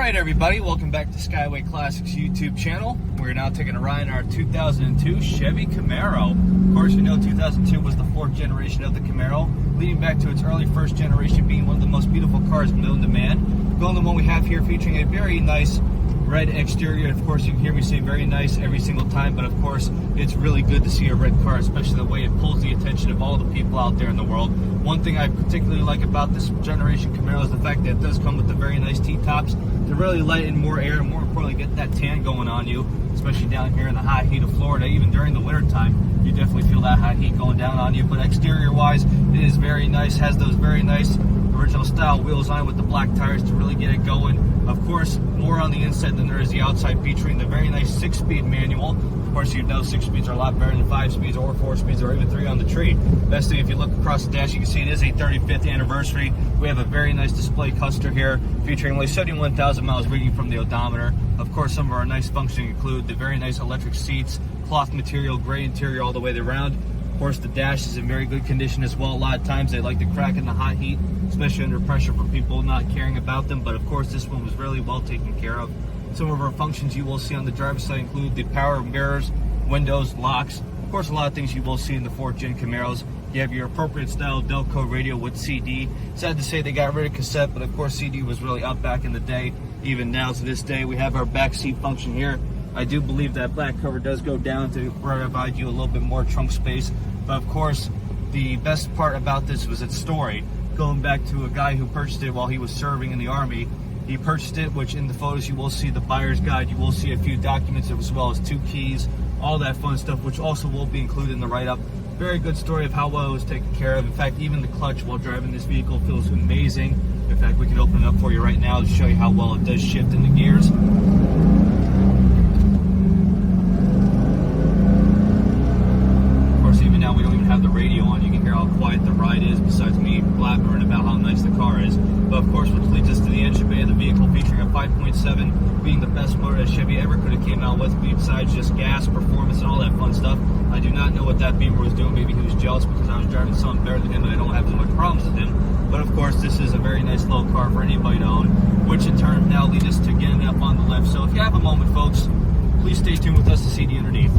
Alright everybody, welcome back to Skyway Classics YouTube channel. We're now taking a ride in our 2002 Chevy Camaro. Of course, you know 2002 was the fourth generation of the Camaro, leading back to its early first generation being one of the most beautiful cars known to man. Going to the one we have here featuring a very nice red exterior. Of course, you can hear me say very nice every single time, but of course, it's really good to see a red car, especially the way it pulls the attention of all the people out there in the world. One thing I particularly like about this generation Camaro is the fact that it does come with the very nice T-tops to really let in more air and more importantly get that tan going on you, especially down here in the hot heat of Florida. Even during the winter time, you definitely feel that hot heat going down on you. But exterior wise, it is very nice, has those very nice original style wheels on with the black tires to really get it going. Of course, more on the inside than there is the outside, featuring the very nice 6-speed manual. Of course, you know 6 speeds are a lot better than 5 speeds or 4 speeds or even 3 on the tree. Best thing, if you look across the dash, you can see it is a 35th anniversary. We have a very nice display cluster here featuring only 71,000 miles reading from the odometer. Of course, some of our nice functions include the very nice electric seats, cloth material, gray interior all the way around. Of course, the dash is in very good condition as well. A lot of times they like to crack in the hot heat, especially under pressure for people not caring about them. But of course, this one was really well taken care of. Some of our functions you will see on the driver's side include the power mirrors, windows, locks. Of course, a lot of things you will see in the 4th gen Camaros. You have your appropriate style Delco radio with CD. Sad to say they got rid of cassette, but of course CD was really up back in the day. Even now to this day, we have our back seat function here. I do believe that black cover does go down to provide you a little bit more trunk space. But of course, the best part about this was its story. Going back to a guy who purchased it while he was serving in the Army. He purchased it, which in the photos you will see the buyer's guide, you will see a few documents as well as 2 keys, all that fun stuff, which also will be included in the write-up. Very good story of how well it was taken care of. In fact, even the clutch while driving this vehicle feels amazing. In fact, we can open it up for you right now to show you how well it does shift in the gears. Of course, even now we don't even have the radio on. You can hear how quiet the ride is, besides me blabbering about how nice the car is. But of course, which leads us to the engine bay of the vehicle, featuring a 5.7, being the best motor that Chevy ever could have came out with, besides just gas, performance, and all that fun stuff. I do not know what that Beamer was doing. Maybe he was jealous because I was driving something better than him and I don't have as much problems with him. But of course, this is a very nice little car for anybody to own, which in turn now leads us to getting up on the left. So if you have a moment, folks, please stay tuned with us to see the underneath.